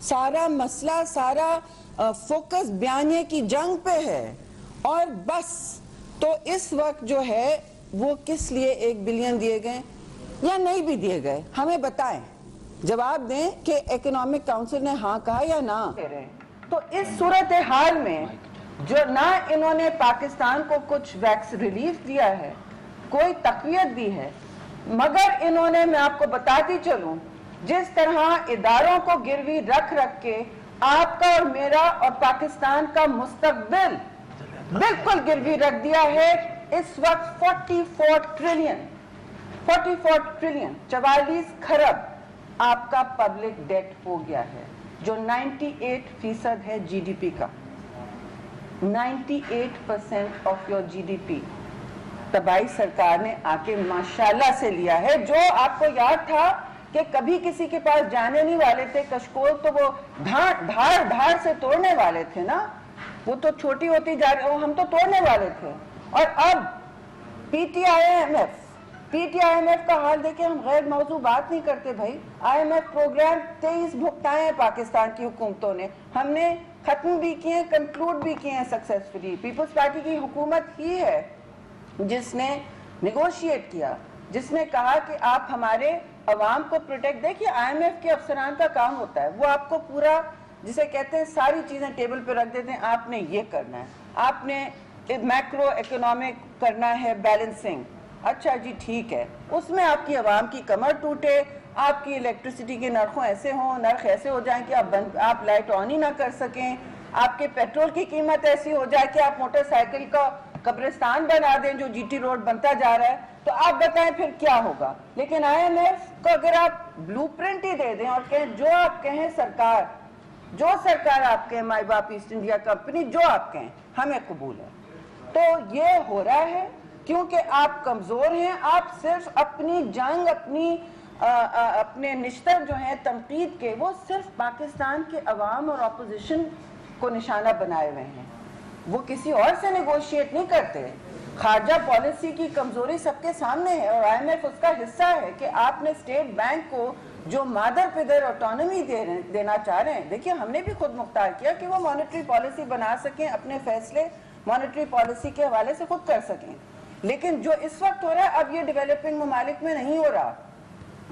سارا مسئلہ، سارا فوکس بیانیے کی جنگ پہ ہے اور بس. تو اس وقت جو ہے وہ کس لیے 1 بلین دیے گئے یا نہیں بھی دیے گئے ہمیں بتائیں، جواب دیں کہ اکنامک کاؤنسل نے ہاں کہا یا نہ. تو اس صورتحال میں جو نہ انہوں نے پاکستان کو کچھ ویکس ریلیف دیا ہے، کوئی تقویت دی ہے، مگر انہوں نے، میں آپ کو بتاتی چلوں، جس طرح اداروں کو گروی رکھ کے آپ کا اور میرا اور پاکستان کا مستقبل بالکل گروی رکھ دیا ہے. اس وقت 44 ٹریلین 44 کھرب آپ کا پبلک ڈیٹ ہو گیا ہے، جو 98% ہے جی ڈی پی کا. 98% of your G D P تباہی سرکار نے آ کے ماشاءاللہ سے لیا ہے. جو آپ کو یاد تھا کہ کبھی کسی کے پاس جانے نہیں والے تھے کشکول، تو وہ دھار سے توڑنے والے تھے نا، وہ تو چھوٹی ہوتی جا رہی، ہم تو توڑنے والے تھے. اور اب P T I M F کا حال دیکھیں. ہم غیر موضوع بات نہیں کرتے بھائی. آئی ایم ایف پروگرام 23 بھگتائے ہیں پاکستان کی حکومتوں نے، ہم نے ختم بھی کیے ہیں، کنکلوڈ بھی کیے ہیں سکسیسفلی. پیپلز پارٹی کی حکومت ہی ہے جس نے نیگوشیٹ کیا، جس نے کہا کہ آپ ہمارے عوام کو پروٹیکٹ. دیکھیے آئی ایم ایف کے افسران کا کام ہوتا ہے، وہ آپ کو پورا جسے کہتے ہیں ساری چیزیں ٹیبل پہ رکھ دیتے ہیں. آپ نے یہ کرنا ہے، آپ نے میکرو اکنامک کرنا ہے، بیلنسنگ. اچھا جی ٹھیک ہے، اس میں آپ کی عوام کی کمر ٹوٹے، آپ کی الیکٹریسٹی کے نرخ ایسے ہو جائیں کہ آپ لائٹ آن ہی نہ کر سکیں، آپ کے پیٹرول کی قیمت ایسی ہو جائے کہ آپ موٹر سائیکل کا قبرستان بنا دیں جو جی ٹی روڈ بنتا جا رہا ہے. تو آپ بتائیں پھر کیا ہوگا. لیکن آئی ایم ایف کو اگر آپ بلو پرنٹ ہی دے دیں اور کہیں جو آپ کہیں سرکار، جو سرکار آپ کہیں، مائی باپ ایسٹ انڈیا کمپنی، جو آپ کہیں ہمیں قبول ہے. تو یہ ہو رہا ہے کیونکہ آپ کمزور ہیں. آپ صرف اپنی جنگ، اپنے نشتر جو ہیں تنقید کے، وہ صرف پاکستان کے عوام اور اپوزیشن کو نشانہ بنائے ہوئے ہیں. وہ کسی اور سے نیگوشیٹ نہیں کرتے. خارجہ پالیسی کی کمزوری سب کے سامنے ہے اور آئی ایم ایف اس کا حصہ ہے کہ آپ نے اسٹیٹ بینک کو جو مادر پدر آٹونومی دینا چاہ رہے ہیں. دیکھیے ہم نے بھی خود مختار کیا کہ وہ مانیٹری پالیسی بنا سکیں، اپنے فیصلے مانیٹری پالیسی کے حوالے سے خود کر سکیں. لیکن جو اس وقت ہو رہا ہے اب یہ ڈیولپنگ ممالک میں نہیں ہو رہا،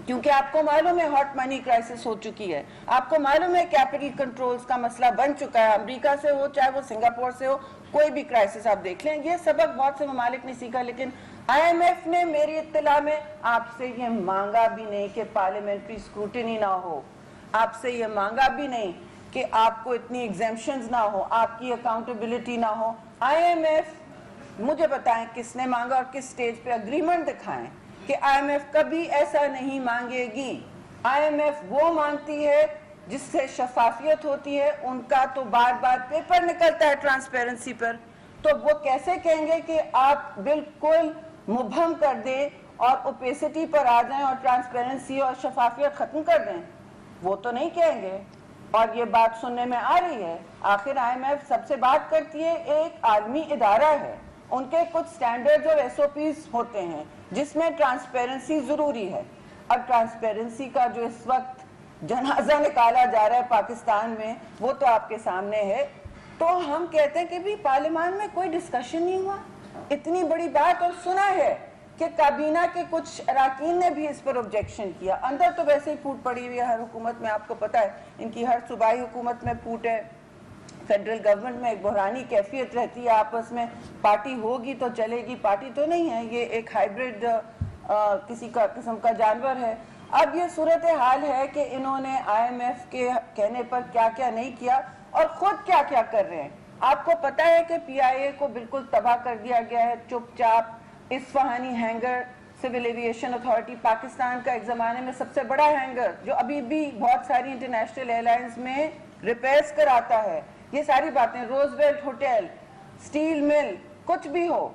کیونکہ آپ کو معلوم ہے ہاٹ منی کرائسس ہو چکی ہے. آپ کو معلوم ہے کیپٹل کنٹرولز کا مسئلہ بن چکا ہے. امریکہ سے ہو چاہے وہ سنگاپور سے ہو، کوئی بھی کرائسس آپ دیکھ لیں. یہ سبق بہت سے ممالک نے سیکھا. لیکن آئی ایم ایف نے میری اطلاع میں آپ سے یہ مانگا بھی نہیں کہ پارلیمنٹری اسکروٹنی نہ ہو، آپ سے یہ مانگا بھی نہیں کہ آپ کو اتنی ایگزیمپشنز نہ ہو، آپ کی اکاؤنٹیبلٹی نہ ہو. آئی ایم ایف مجھے بتائیں کس نے مانگا اور کس سٹیج پہ اگریمنٹ دکھائیں کہ آئی ایم ایف کبھی ایسا نہیں مانگے گی. آئی ایم ایف وہ مانگتی ہے جس سے شفافیت ہوتی ہے. ان کا تو بار بار پیپر نکلتا ہے ٹرانسپیرنسی پر، تو وہ کیسے کہیں گے کہ آپ بالکل مبہم کر دیں اور اوپیسٹی پر آ جائیں اور ٹرانسپیرنسی اور شفافیت ختم کر دیں؟ وہ تو نہیں کہیں گے. اور یہ بات سننے میں آ رہی ہے. آخر آئی ایم ایف سب سے بات کرتی ہے، ایک عالمی ادارہ ہے، ان کے کچھ سٹینڈرڈز اور ایس او پیز ہوتے ہیں جس میں ٹرانسپیرنسی ضروری ہے. اور ٹرانسپیرنسی کا جو اس وقت جنازہ نکالا جا رہا ہے پاکستان میں، وہ تو آپ کے سامنے ہے. تو ہم کہتے ہیں کہ بھی پارلیمان میں کوئی ڈسکشن نہیں ہوا. اتنی بڑی بات، اور سنا ہے کہ کابینہ کے کچھ اراکین نے بھی اس پر آبجیکشن کیا. اندر تو ویسے ہی پھوٹ پڑی ہوئی ہے ہر حکومت میں، آپ کو پتا ہے ان کی ہر صوبائی حکومت میں پھوٹ ہے. فیڈرل گورنمنٹ میں ایک بحرانی کیفیت رہتی ہے، آپس میں پارٹی ہوگی تو چلے گی، پارٹی تو نہیں ہے. یہ ایک ہائیبرڈ کسی کا قسم کا جانور ہے. اب یہ صورتحال ہے کہ انہوں نے آئی ایم ایف کے کہنے پر کیا کیا نہیں کیا اور خود کیا کیا کر رہے ہیں. آپ کو پتا ہے کہ پی آئی اے کو بالکل تباہ کر دیا گیا ہے چپ چاپ. Isfahani hangar Civil Aviation Authority Pakistan کا ایک زمانے میں سب سے بڑا ہینگر، جو ابھی بھی بہت ساری انٹرنیشنل ایئر لائنز میں ریپیئرز کراتا ہے. یہ ساری باتیں، روزویلٹ ہوٹل، سٹیل مل، کچھ بھی ہو.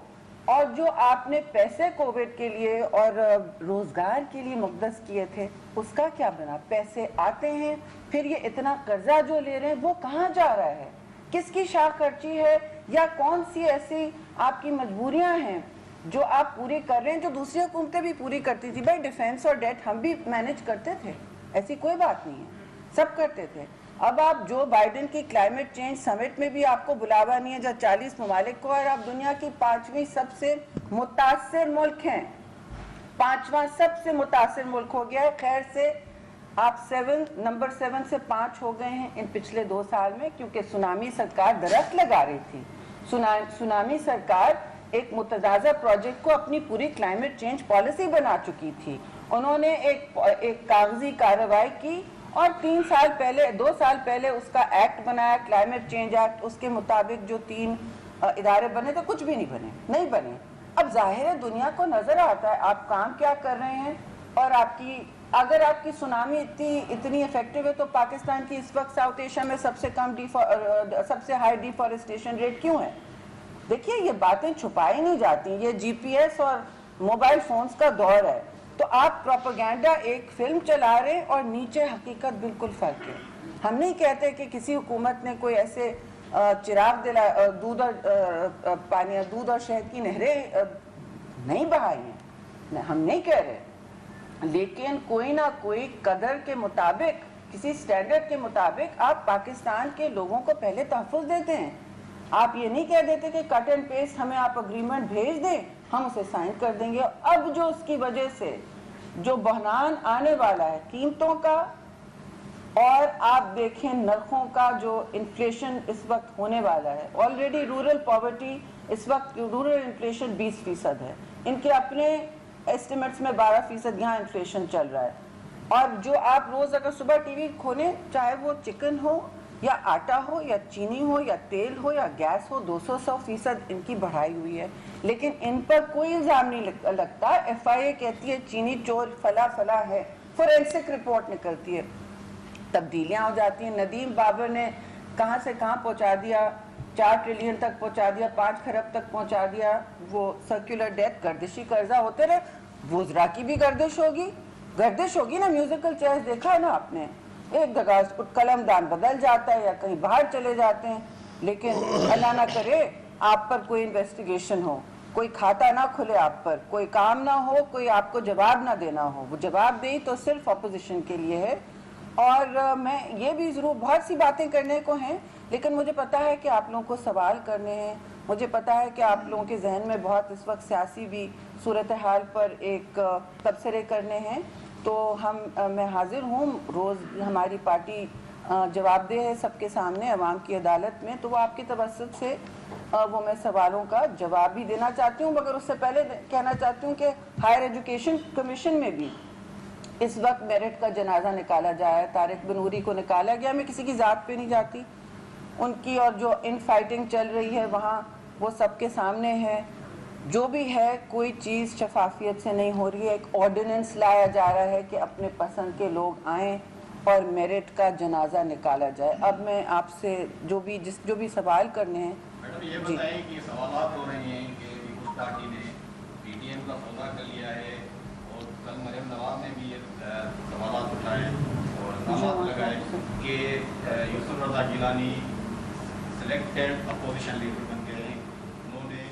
اور جو آپ نے پیسے کووڈ کے لیے اور روزگار کے لیے مقدس کیے تھے، اس کا کیا بنا؟ پیسے آتے ہیں، پھر یہ اتنا قرضہ جو لے رہے ہیں وہ کہاں جا رہا ہے؟ کس کی شاخ خرچی ہے یا کون سی ایسی آپ کی مجبوریاں ہیں جو آپ پوری کر رہے ہیں جو دوسری حکومتیں بھی پوری کرتی تھی؟ بھائی ڈیفینس اور ڈیٹ ہم بھی مینج کرتے تھے، ایسی کوئی بات نہیں ہے، سب کرتے تھے. اب آپ جو بائیڈن کی کلائمیٹ چینج سمٹ میں بھی آپ کو بلاوا نہیں ہے جہاں 40 ممالک کو، اور آپ دنیا کی 5ویں سب سے متاثر ملک ہیں، 5واں سب سے متاثر ملک ہو گیا ہے. خیر سے آپ نمبر 7 سے 5 ہو گئے ہیں ان پچھلے 2 سال میں، کیونکہ سونامی سرکار درخت لگا رہی تھی. سونامی سرکار ایک متنازع پروجیکٹ کو اپنی پوری کلائمیٹ چینج پالیسی بنا چکی تھی. انہوں نے ایک کاغذی کارروائی کی اور 2 سال پہلے اس کا ایکٹ بنایا، کلائمیٹ چینج ایکٹ. اس کے مطابق جو 3 ادارے بنے تھے کچھ بھی نہیں بنے. اب ظاہر ہے دنیا کو نظر آتا ہے آپ کام کیا کر رہے ہیں، اور اگر آپ کی سونامی اتنی افیکٹو ہے تو پاکستان کی اس وقت ساؤتھ ایشیا میں سب سے ہائی ڈیفارسٹیشن ریٹ کیوں ہے؟ دیکھیے یہ باتیں چھپائی نہیں جاتی، یہ جی پی ایس اور موبائل فونز کا دور ہے. تو آپ پروپیگنڈا ایک فلم چلا رہے ہیں اور نیچے حقیقت بالکل فرق ہے. ہم نہیں کہتے کہ کسی حکومت نے کوئی ایسے چراغ دودھ اور شہد کی نہریں نہیں بہائی ہیں، ہم نہیں کہہ رہے، لیکن کوئی نہ کوئی قدر کے مطابق، کسی سٹینڈرڈ کے مطابق آپ پاکستان کے لوگوں کو پہلے تحفظ دیتے ہیں. آپ یہ نہیں کہہ دیتے کہ کٹ اینڈ پیسٹ ہمیں آپ اگریمنٹ بھیج دیں ہم اسے سائن کر دیں گے. اب جو اس کی وجہ سے جو بحران آنے والا ہے قیمتوں کا، اور آپ دیکھیں نرخوں کا جو انفلیشن اس وقت ہونے والا ہے، آلریڈی رورل پاورٹی اس وقت رورل انفلیشن 20% ہے، ان کے اپنے ایسٹیمیٹس میں 12% یہاں انفلیشن چل رہا ہے. اور جو آپ روز اگر صبح ٹی وی کھولیں، چاہے وہ چکن ہو یا آٹا ہو یا چینی ہو یا تیل ہو یا گیس ہو، 200% ان کی بڑھائی ہوئی ہے. لیکن ان پر کوئی الزام نہیں لگتا. ایف آئی اے کہتی ہے چینی چور فلاں ہے، فورینسک رپورٹ نکلتی ہے، تبدیلیاں ہو جاتی ہیں. ندیم بابر نے کہاں سے کہاں پہنچا دیا، 4 ٹریلین تک پہنچا دیا، 5 خرب تک پہنچا دیا. وہ سرکولر ڈیتھ، گردشی قرضہ ہوتے رہے. وزراء کی بھی گردش ہوگی نا. میوزیکل چیئرز دیکھا ہے نا آپ نے، ایک جگہ قلم دان بدل جاتا ہے یا کہیں باہر چلے جاتے ہیں. لیکن اللہ نہ کرے آپ پر کوئی انویسٹیگیشن ہو، کوئی کھاتا نہ کھلے آپ پر، کوئی کام نہ ہو، کوئی آپ کو جواب نہ دینا ہو. وہ جواب دہی تو صرف اپوزیشن کے لیے ہے. اور میں یہ بھی ضرور، بہت سی باتیں کرنے کو ہیں، لیکن مجھے پتا ہے کہ آپ لوگوں کو سوال کرنے ہیں. مجھے پتا ہے کہ آپ لوگوں کے ذہن میں بہت اس وقت سیاسی بھی صورتحال پر ایک تبصرے کرنے ہیں. تو میں حاضر ہوں. روز ہماری پارٹی جواب دہ ہے سب کے سامنے عوام کی عدالت میں، تو وہ آپ کی توسط سے وہ میں سوالوں کا جواب بھی دینا چاہتی ہوں. مگر اس سے پہلے کہنا چاہتی ہوں کہ ہائر ایجوکیشن کمیشن میں بھی اس وقت میرٹ کا جنازہ نکالا جا ہے. طارق بنوری کو نکالا گیا. میں کسی کی ذات پہ نہیں جاتی، ان کی اور جو ان فائٹنگ چل رہی ہے وہاں وہ سب کے سامنے ہے. جو بھی ہے کوئی چیز شفافیت سے نہیں ہو رہی ہے. ایک آرڈیننس لایا جا رہا ہے کہ اپنے پسند کے لوگ آئیں اور میرٹ کا جنازہ نکالا جائے. اب میں آپ سے جو بھی سوال کرنے ہیں. میڈم یہ بتائیں کہ سوالات ہو رہے ہیں کہ پیپلز پارٹی نے پی ٹی ایم کا سودا کر لیا ہے، اور کل مریم نواز نے بھی یہ سوالات اٹھائے اور الزامات لگائے کہ یوسف Raza Gilani selected opposition leader بن گئے ہیں. انہوں نے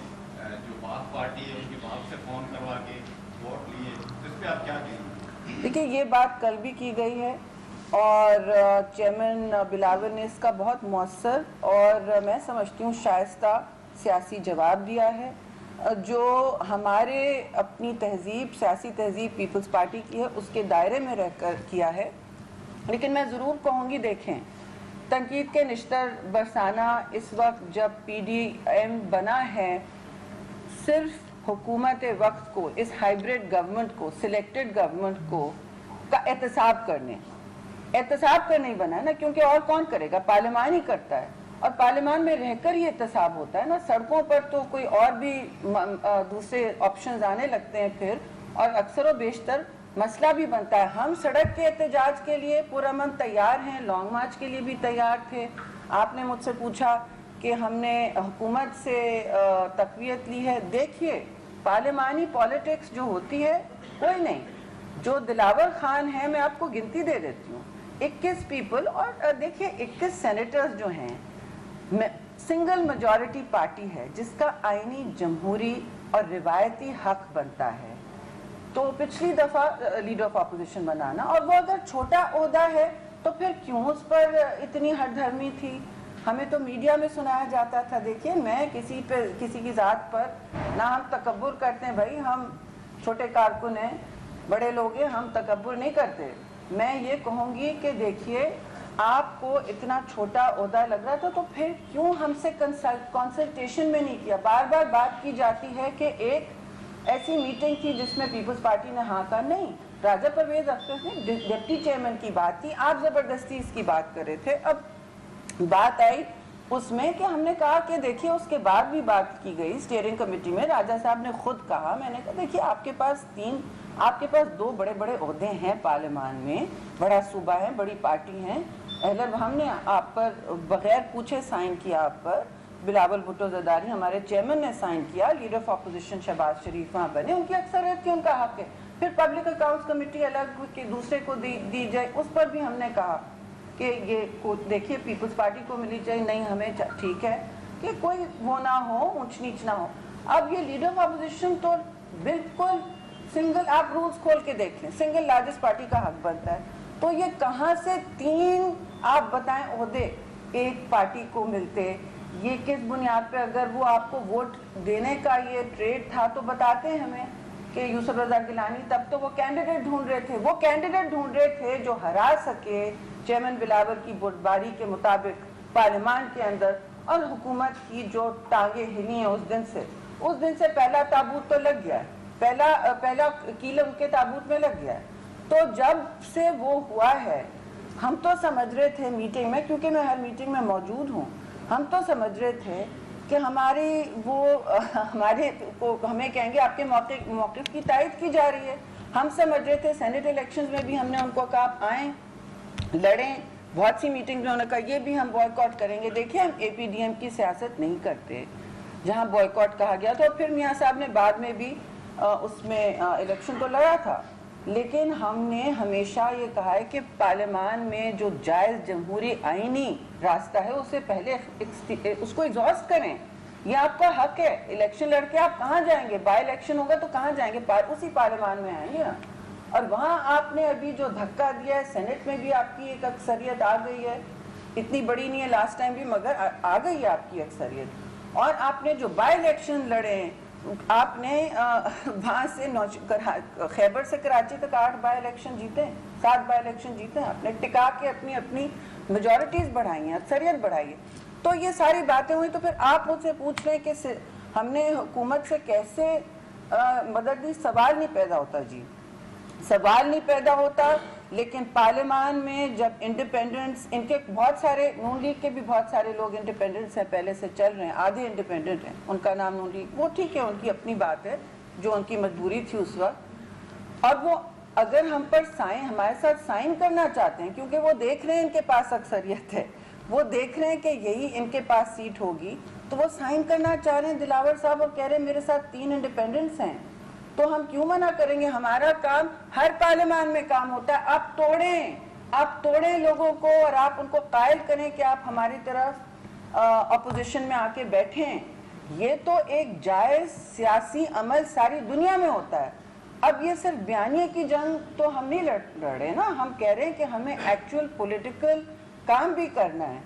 جو باغ پارٹی ہے ان کی باغ سے فون کروا کے ووٹ لیے. اس پہ آپ کیا کہیں گے؟ دیکھیے یہ بات کل بھی کی گئی ہے اور چیئرمین بلاول نے اس کا بہت مؤثر اور میں سمجھتی ہوں شائستہ سیاسی جواب دیا ہے. جو ہمارے اپنی تہذیب، سیاسی تہذیب پیپلز پارٹی کی ہے، اس کے دائرے میں رہ کر کیا ہے. لیکن میں ضرور کہوں گی، دیکھیں تنقید کے نشتر برسانہ اس وقت جب پی ڈی ایم بنا ہے، صرف حکومت وقت کو، اس ہائیبریڈ گورنمنٹ کو، سلیکٹڈ گورنمنٹ کو کا احتساب کرنے ہی بنا ہے نا. کیونکہ اور کون کرے گا؟ پارلیمان ہی کرتا ہے، اور پارلیمان میں رہ کر ہی احتساب ہوتا ہے نا. سڑکوں پر تو کوئی اور بھی دوسرے آپشنز آنے لگتے ہیں پھر، اور اکثر و بیشتر مسئلہ بھی بنتا ہے. ہم سڑک کے احتجاج کے لیے پرامن تیار ہیں، لانگ مارچ کے لیے بھی تیار تھے. آپ نے مجھ سے پوچھا کہ ہم نے حکومت سے تقویت لی ہے. دیکھیے پارلیمانی پالیٹکس جو ہوتی ہے، کوئی نہیں، جو دلاور خان ہے، میں آپ کو گنتی دے دیتی ہوں، 21 پیپل، اور دیکھیے 21 سینیٹرز جو ہیں، سنگل میجورٹی پارٹی ہے جس کا آئینی، جمہوری اور روایتی حق بنتا ہے. تو پچھلی دفعہ لیڈر آف اپوزیشن بنانا، اور وہ اگر چھوٹا عہدہ ہے تو پھر کیوں اس پر اتنی ہٹ دھرمی تھی؟ ہمیں تو میڈیا میں سنایا جاتا تھا. دیکھیے میں کسی کی ذات پر نہ ہم تکبر کرتے ہیں، بھائی ہم چھوٹے کارکن ہیں، بڑے لوگ ہیں، ہم تکبر نہیں کرتے. میں یہ کہوں گی کہ دیکھیے آپ کو اتنا چھوٹا عہدہ لگ رہا تھا تو پھر کیوں ہم سے کنسلٹیشن میں نہیں کیا؟ بار بار بات کی جاتی ہے کہ ایک ایسی میٹنگ تھی جس میں پیپلز پارٹی نے ہاں کہا. نہیں، راجہ پرویز اختر نے ڈپٹی چیئرمین کی بات کی، آپ زبردستی اس کی بات کر رہے تھے. اب بات آئی اس میں کہ ہم نے کہا کہ دیکھیے اس کے بعد بھی بات کی گئی اسٹیئرنگ کمیٹی میں. راجہ صاحب نے خود کہا، میں نے کہا دیکھیے آپ کے پاس دو بڑے بڑے عہدے ہیں پارلیمان میں، بڑا صوبہ ہے، بڑی پارٹی ہیں. ہم نے آپ پر بغیر پوچھے سائن کیا، آپ پر بلاول بھٹو زرداری ہمارے چیئرمین نے سائن کیا، لیڈر آف اپوزیشن شہباز شریف وہاں بنے، ان کی اکثریت کی، ان کا حق ہے. پھر پبلک اکاؤنٹس کمیٹی الگ دوسرے کو دی جائے، اس پر بھی ہم نے کہا کہ یہ دیکھیے پیپلز پارٹی کو ملی جائے. نہیں، ہمیں ٹھیک ہے کہ کوئی وہ نہ ہو، اونچ نیچ نہ ہو. اب یہ لیڈر آف اپوزیشن تو بالکل سنگل، آپ رولز کھول کے دیکھ لیں، سنگل لارجسٹ پارٹی کا حق بنتا ہے. تو یہ کہاں سے 3 آپ بتائیں عہدے ایک پارٹی کو ملتے؟ یہ کس بنیاد پہ؟ اگر وہ آپ کو ووٹ دینے کا یہ ٹریڈ تھا تو بتاتے ہمیں کہ یوسف رضا گیلانی، تب تو وہ کینڈیڈیٹ ڈھونڈ رہے تھے جو ہرا سکے چیئرمین بلاول کی بردباری کے مطابق پارلیمان کے اندر. اور حکومت کی جو ٹانگیں ہلی ہیں اس دن سے پہلا تابوت تو لگ گیا ہے، پہلا کیل ان کے تابوت میں لگ گیا ہے. تو جب سے وہ ہوا ہے ہم تو سمجھ رہے تھے میٹنگ میں، کیونکہ میں ہر میٹنگ میں موجود ہوں، ہم تو سمجھ رہے تھے کہ ہمیں کہیں گے آپ کے موقف کی تائید کی جا رہی ہے. ہم سمجھ رہے تھے سینٹ الیکشنز میں بھی ہم نے ان کو کہا آپ آئیں لڑیں. بہت سی میٹنگ میں انہوں نے کہا یہ بھی ہم بوائیکاٹ کریں گے. دیکھیں ہم اے پی ڈی ایم کی سیاست نہیں کرتے جہاں بوائیکاٹ کہا گیا تھا. پھر میاں صاحب نے بعد میں بھی اس میں الیکشن تو لڑا تھا، لیکن ہم نے ہمیشہ یہ کہا ہے کہ پارلیمان میں جو جائز جمہوری آئینی راستہ ہے اسے پہلے اس کو ایگزاسٹ کریں. یہ آپ کا حق ہے. الیکشن لڑ کے آپ کہاں جائیں گے؟ بائی الیکشن ہوگا تو کہاں جائیں گے؟ اسی پارلیمان میں آئیں گے نا. اور وہاں آپ نے ابھی جو دھکا دیا ہے، سینٹ میں بھی آپ کی ایک اکثریت آ گئی ہے، اتنی بڑی نہیں ہے لاسٹ ٹائم بھی، مگر آ گئی ہے آپ کی اکثریت. اور آپ نے جو بائی الیکشن لڑے، آپ نے وہاں سے خیبر سے کراچی تک 8 بائی الیکشن جیتے، 7 بائی الیکشن جیتے ہیں. آپ نے ٹکا کے اپنی میجورٹیز بڑھائی ہیں، اکثریت بڑھائی ہے. تو یہ ساری باتیں ہوئی. تو پھر آپ مجھ سے پوچھ رہے ہیں کہ ہم نے حکومت سے کیسے مدد دی؟ سوال نہیں پیدا ہوتا جی، سوال نہیں پیدا ہوتا. لیکن پارلیمان میں جب انڈیپینڈنٹس، ان کے بہت سارے، نون لیگ کے بھی بہت سارے لوگ انڈیپینڈنٹس ہیں، پہلے سے چل رہے ہیں، آدھے انڈیپینڈنٹ ہیں، ان کا نام نون لیگ، وہ ٹھیک ہے، ان کی اپنی بات ہے، جو ان کی مجبوری تھی اس وقت. اور وہ اگر ہم پر ہمارے ساتھ سائن کرنا چاہتے ہیں، کیونکہ وہ دیکھ رہے ہیں ان کے پاس اکثریت ہے، وہ دیکھ رہے ہیں کہ یہی ان کے پاس سیٹ ہوگی، تو وہ سائن کرنا چاہ رہے ہیں دلاور صاحب، اور کہہ رہے ہیں میرے ساتھ 3 انڈیپینڈنٹس ہیں، تو ہم کیوں منع کریں گے؟ ہمارا کام ہر پارلیمان میں کام ہوتا ہے. آپ توڑیں لوگوں کو، اور آپ ان کو قائل کریں کہ آپ ہماری طرف اپوزیشن میں آ کے بیٹھیں. یہ تو ایک جائز سیاسی عمل ساری دنیا میں ہوتا ہے. اب یہ صرف بیانیے کی جنگ تو ہم نہیں لڑ رہے نا، ہم کہہ رہے ہیں کہ ہمیں ایکچوئل پولیٹیکل کام بھی کرنا ہے.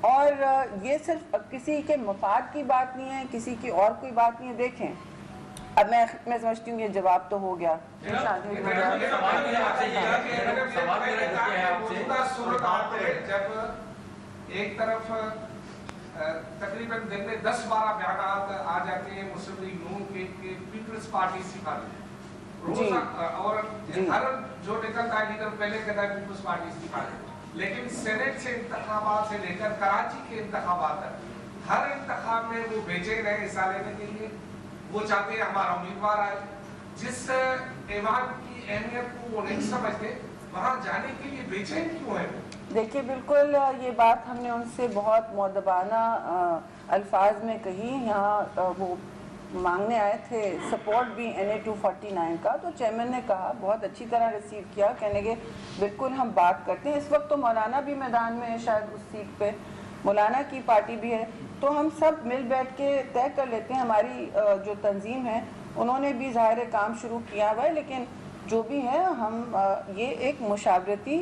اور یہ صرف کسی کے مفاد کی بات نہیں ہے، کسی کی اور کوئی بات نہیں ہے. دیکھیں اب میں سمجھتی ہوں یہ جواب تو ہو گیا. جب ایک طرف تقریباً دن میں 10-12 بیانات آ جاتے ہیں مسلم لیگ نون کے پیپلز پارٹی استعفا دے، اور ہر جو نکلتا ہے لیڈر پہلے کہتا ہے پیپلز پارٹی استعفا دے. لیکن سینٹ سے انتخابات سے لے کر کراچی کے انتخابات تک ہر انتخاب میں وہ بے چین ہے حصہ لینے کے لیے. وہ چاہتے ہیں ہمارا امیدوار آئے. جس ایوان کی اہمیت کو وہ نہیں سمجھتے، وہاں جانے کے لیے بے چین کیوں ہے؟ دیکھیے بالکل یہ بات ہم نے ان سے بہت مؤدبانہ الفاظ میں کہی. یہاں وہ مانگنے آئے تھے سپورٹ بھی NA 249 کا، تو چیئرمین نے کہا، بہت اچھی طرح ریسیو کیا، کہنے کے بالکل ہم بات کرتے ہیں. اس وقت تو مولانا بھی میدان میں ہے، شاید اس سیٹ پہ مولانا کی پارٹی بھی ہے، تو ہم سب مل بیٹھ کے طے کر لیتے ہیں. ہماری جو تنظیم ہے انہوں نے بھی ظاہر کام شروع کیا ہوا ہے، لیکن جو بھی ہے ہم یہ ایک مشاورتی